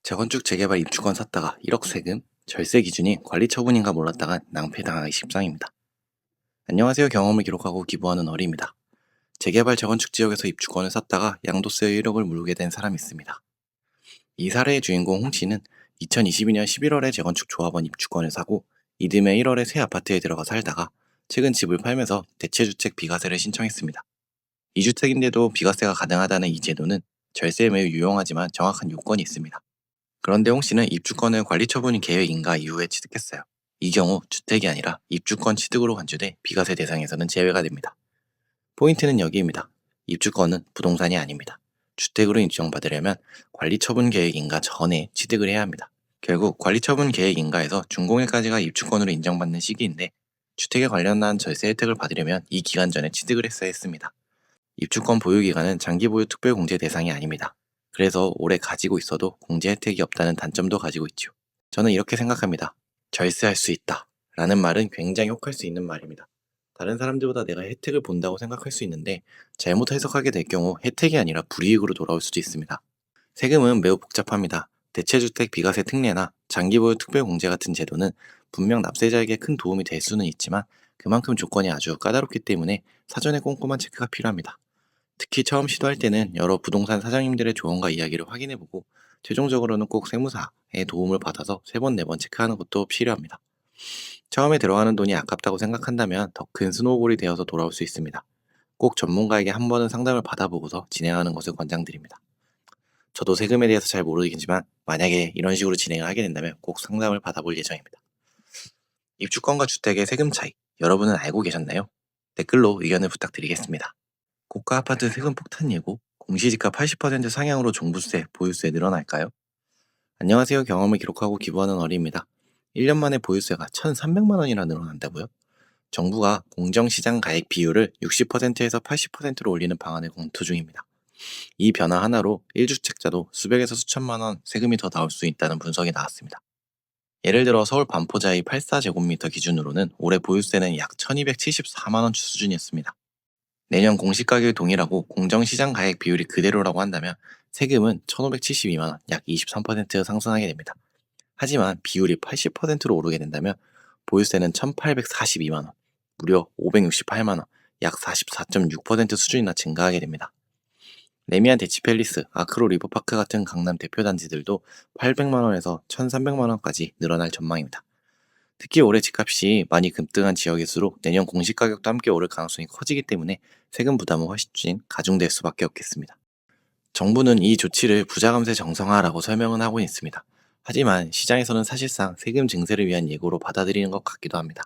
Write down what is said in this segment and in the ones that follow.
재건축 재개발 입주권 샀다가 1억 세금, 절세 기준이 관리 처분인가 몰랐다간 낭패당하기 십상입니다. 안녕하세요. 경험을 기록하고 기부하는 어리입니다. 재개발 재건축 지역에서 입주권을 샀다가 양도세 1억을 물게 된 사람이 있습니다. 이 사례의 주인공 홍 씨는 2022년 11월에 재건축 조합원 입주권을 사고 이듬해 1월에 새 아파트에 들어가 살다가 최근 집을 팔면서 대체주택 비과세를 신청했습니다. 2주택인데도 비과세가 가능하다는 이 제도는 절세에 매우 유용하지만 정확한 요건이 있습니다. 그런데 홍 씨는 입주권을 관리처분 계획인가 이후에 취득했어요. 이 경우 주택이 아니라 입주권 취득으로 간주돼 비과세 대상에서는 제외가 됩니다. 포인트는 여기입니다. 입주권은 부동산이 아닙니다. 주택으로 인정받으려면 관리처분 계획인가 전에 취득을 해야 합니다. 결국 관리처분 계획인가에서 준공일까지가 입주권으로 인정받는 시기인데 주택에 관련한 절세 혜택을 받으려면 이 기간 전에 취득을 했어야 했습니다. 입주권 보유 기간은 장기 보유 특별 공제 대상이 아닙니다. 그래서 오래 가지고 있어도 공제 혜택이 없다는 단점도 가지고 있죠. 저는 이렇게 생각합니다. 절세할 수 있다 라는 말은 굉장히 혹할 수 있는 말입니다. 다른 사람들보다 내가 혜택을 본다고 생각할 수 있는데 잘못 해석하게 될 경우 혜택이 아니라 불이익으로 돌아올 수도 있습니다. 세금은 매우 복잡합니다. 대체주택 비과세 특례나 장기보유 특별공제 같은 제도는 분명 납세자에게 큰 도움이 될 수는 있지만 그만큼 조건이 아주 까다롭기 때문에 사전에 꼼꼼한 체크가 필요합니다. 특히 처음 시도할 때는 여러 부동산 사장님들의 조언과 이야기를 확인해보고 최종적으로는 꼭 세무사의 도움을 받아서 3번, 4번 체크하는 것도 필요합니다. 처음에 들어가는 돈이 아깝다고 생각한다면 더 큰 스노우볼이 되어서 돌아올 수 있습니다. 꼭 전문가에게 한 번은 상담을 받아보고서 진행하는 것을 권장드립니다. 저도 세금에 대해서 잘 모르겠지만 만약에 이런 식으로 진행을 하게 된다면 꼭 상담을 받아볼 예정입니다. 입주권과 주택의 세금 차이, 여러분은 알고 계셨나요? 댓글로 의견을 부탁드리겠습니다. 고가 아파트 세금 폭탄 예고, 공시지가 80% 상향으로 종부세, 보유세 늘어날까요? 안녕하세요. 경험을 기록하고 기부하는 어리입니다. 1년 만에 보유세가 1,300만 원이나 늘어난다고요? 정부가 공정시장 가액 비율을 60%에서 80%로 올리는 방안을 검토 중입니다. 이 변화 하나로 1주택자도 수백에서 수천만 원 세금이 더 나올 수 있다는 분석이 나왔습니다. 예를 들어 서울 반포자이 84제곱미터 기준으로는 올해 보유세는 약 1,274만 원 수준이었습니다. 내년 공시가격이 동일하고 공정시장 가액 비율이 그대로라고 한다면 세금은 1,572만 원, 약 23% 상승하게 됩니다. 하지만 비율이 80%로 오르게 된다면 보유세는 1,842만 원, 무려 568만 원, 약 44.6% 수준이나 증가하게 됩니다. 레미안 대치팰리스, 아크로 리버파크 같은 강남 대표 단지들도 800만 원에서 1,300만 원까지 늘어날 전망입니다. 특히 올해 집값이 많이 급등한 지역일수록 내년 공시가격도 함께 오를 가능성이 커지기 때문에 세금 부담은 훨씬 가중될 수밖에 없겠습니다. 정부는 이 조치를 부자 감세 정상화라고 설명은 하고 있습니다. 하지만 시장에서는 사실상 세금 증세를 위한 예고로 받아들이는 것 같기도 합니다.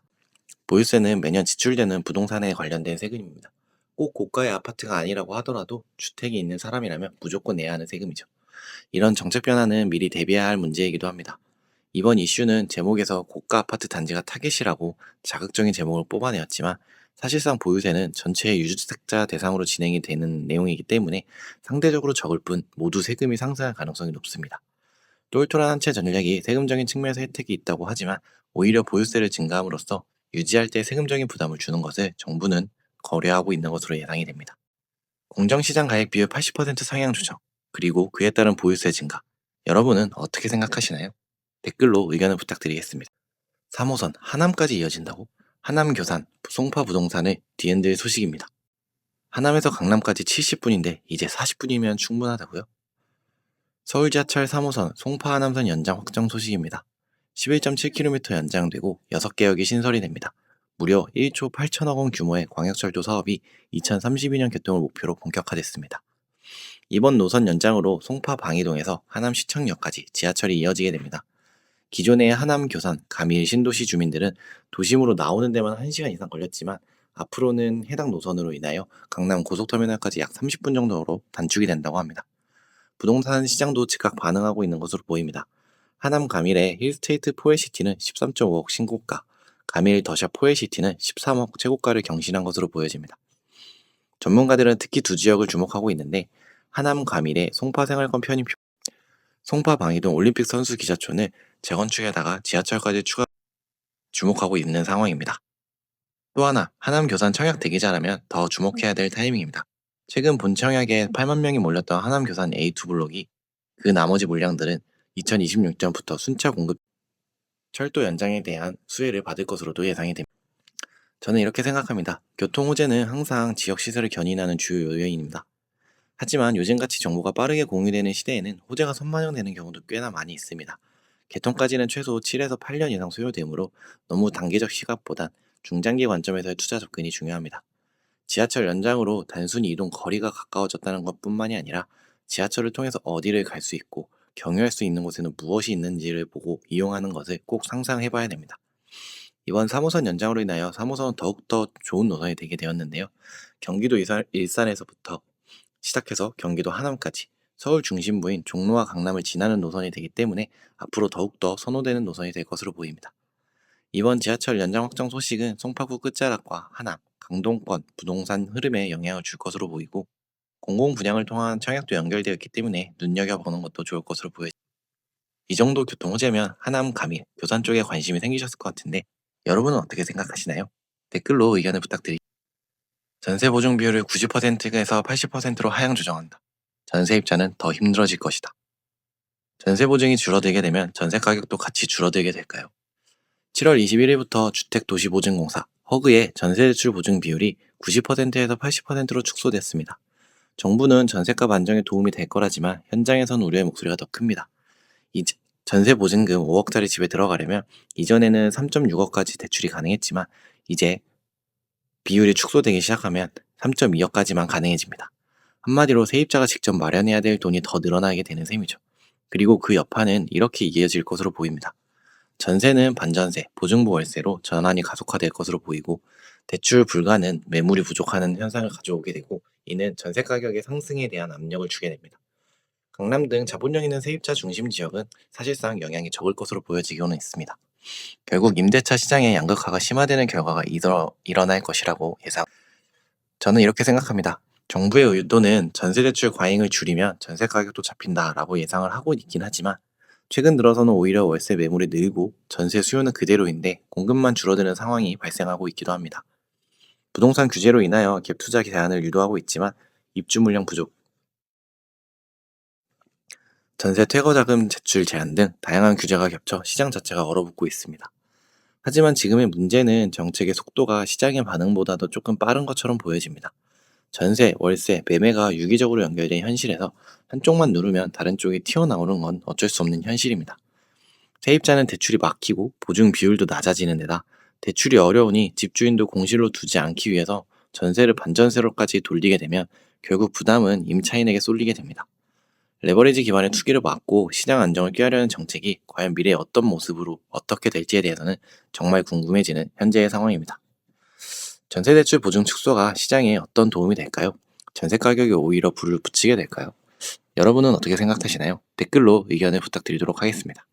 보유세는 매년 지출되는 부동산에 관련된 세금입니다. 꼭 고가의 아파트가 아니라고 하더라도 주택이 있는 사람이라면 무조건 내야 하는 세금이죠. 이런 정책 변화는 미리 대비해야 할 문제이기도 합니다. 이번 이슈는 제목에서 고가 아파트 단지가 타겟이라고 자극적인 제목을 뽑아내었지만 사실상 보유세는 전체 유주택자 대상으로 진행이 되는 내용이기 때문에 상대적으로 적을 뿐 모두 세금이 상승할 가능성이 높습니다. 똘똘한 한 채 전략이 세금적인 측면에서 혜택이 있다고 하지만 오히려 보유세를 증가함으로써 유지할 때 세금적인 부담을 주는 것을 정부는 고려하고 있는 것으로 예상이 됩니다. 공정시장 가액 비율 80% 상향 조정, 그리고 그에 따른 보유세 증가. 여러분은 어떻게 생각하시나요? 댓글로 의견을 부탁드리겠습니다. 3호선 하남까지 이어진다고? 하남 교산, 송파 부동산을 뒤흔들 소식입니다. 하남에서 강남까지 70분인데 이제 40분이면 충분하다고요? 서울 지하철 3호선 송파 하남선 연장 확정 소식입니다. 11.7km 연장되고 6개역이 신설이 됩니다. 무려 1조 8천억 원 규모의 광역철도 사업이 2032년 개통을 목표로 본격화됐습니다. 이번 노선 연장으로 송파 방이동에서 하남시청역까지 지하철이 이어지게 됩니다. 기존의 하남, 교산, 가밀 신도시 주민들은 도심으로 나오는 데만 1시간 이상 걸렸지만 앞으로는 해당 노선으로 인하여 강남 고속터미널까지 약 30분 정도로 단축이 된다고 합니다. 부동산 시장도 즉각 반응하고 있는 것으로 보입니다. 하남 가밀의 힐스테이트 포에시티는 13.5억 신고가, 가밀 더샵 포에시티는 13억 최고가를 경신한 것으로 보여집니다. 전문가들은 특히 두 지역을 주목하고 있는데 하남 가밀의 송파 생활권 편입, 송파 방이동 올림픽 선수 기자촌을 재건축에다가 지하철까지 추가 주목하고 있는 상황입니다. 또 하나, 하남 교산 청약 대기자라면 더 주목해야 될 타이밍입니다. 최근 본 청약에 8만 명이 몰렸던 하남 교산 A2 블록이 그 나머지 물량들은 2026년부터 순차 공급 철도 연장에 대한 수혜를 받을 것으로도 예상이 됩니다. 저는 이렇게 생각합니다. 교통 호재는 항상 지역 시설을 견인하는 주요 요인입니다. 하지만 요즘같이 정보가 빠르게 공유되는 시대에는 호재가 선반영되는 경우도 꽤나 많이 있습니다. 개통까지는 최소 7에서 8년 이상 소요되므로 너무 단기적 시각보단 중장기 관점에서의 투자 접근이 중요합니다. 지하철 연장으로 단순히 이동 거리가 가까워졌다는 것뿐만이 아니라 지하철을 통해서 어디를 갈 수 있고 경유할 수 있는 곳에는 무엇이 있는지를 보고 이용하는 것을 꼭 상상해 봐야 됩니다. 이번 3호선 연장으로 인하여 3호선은 더욱더 좋은 노선이 되게 되었는데요. 경기도 일산에서부터 시작해서 경기도 하남까지 서울 중심부인 종로와 강남을 지나는 노선이 되기 때문에 앞으로 더욱더 선호되는 노선이 될 것으로 보입니다. 이번 지하철 연장 확정 소식은 송파구 끝자락과 하남, 강동권, 부동산 흐름에 영향을 줄 것으로 보이고 공공 분양을 통한 청약도 연결되어 있기 때문에 눈여겨보는 것도 좋을 것으로 보여집니다. 이 정도 교통 호재면 하남, 가밀, 교산 쪽에 관심이 생기셨을 것 같은데 여러분은 어떻게 생각하시나요? 댓글로 의견을 부탁드립니다. 전세 보증 비율을 90%에서 80%로 하향 조정한다. 전세입자는 더 힘들어질 것이다. 전세 보증이 줄어들게 되면 전세 가격도 같이 줄어들게 될까요? 7월 21일부터 주택도시보증공사 허그의 전세대출 보증 비율이 90%에서 80%로 축소됐습니다. 정부는 전세값 안정에 도움이 될 거라지만 현장에선 우려의 목소리가 더 큽니다. 이 전세 보증금 5억짜리 집에 들어가려면 이전에는 3.6억까지 대출이 가능했지만 이제 비율이 축소되기 시작하면 3.2억까지만 가능해집니다. 한마디로 세입자가 직접 마련해야 될 돈이 더 늘어나게 되는 셈이죠. 그리고 그 여파는 이렇게 이어질 것으로 보입니다. 전세는 반전세, 보증부 월세로 전환이 가속화될 것으로 보이고 대출 불가는 매물이 부족하는 현상을 가져오게 되고 이는 전세 가격의 상승에 대한 압력을 주게 됩니다. 강남 등 자본력 있는 세입자 중심 지역은 사실상 영향이 적을 것으로 보여지고는 있습니다. 결국 임대차 시장의 양극화가 심화되는 결과가 일어날 것이라고 예상. 저는 이렇게 생각합니다. 정부의 의도는 전세대출 과잉을 줄이면 전세 가격도 잡힌다라고 예상을 하고 있긴 하지만 최근 들어서는 오히려 월세 매물이 늘고 전세 수요는 그대로인데 공급만 줄어드는 상황이 발생하고 있기도 합니다. 부동산 규제로 인하여 갭 투자 제한을 유도하고 있지만 입주 물량 부족, 전세 퇴거자금 제출 제한 등 다양한 규제가 겹쳐 시장 자체가 얼어붙고 있습니다. 하지만 지금의 문제는 정책의 속도가 시장의 반응보다도 조금 빠른 것처럼 보여집니다. 전세, 월세, 매매가 유기적으로 연결된 현실에서 한쪽만 누르면 다른 쪽이 튀어나오는 건 어쩔 수 없는 현실입니다. 세입자는 대출이 막히고 보증 비율도 낮아지는 데다 대출이 어려우니 집주인도 공실로 두지 않기 위해서 전세를 반전세로까지 돌리게 되면 결국 부담은 임차인에게 쏠리게 됩니다. 레버리지 기반의 투기를 막고 시장 안정을 꾀하려는 정책이 과연 미래에 어떤 모습으로 어떻게 될지에 대해서는 정말 궁금해지는 현재의 상황입니다. 전세대출 보증 축소가 시장에 어떤 도움이 될까요? 전세 가격이 오히려 불을 붙이게 될까요? 여러분은 어떻게 생각하시나요? 댓글로 의견을 부탁드리도록 하겠습니다.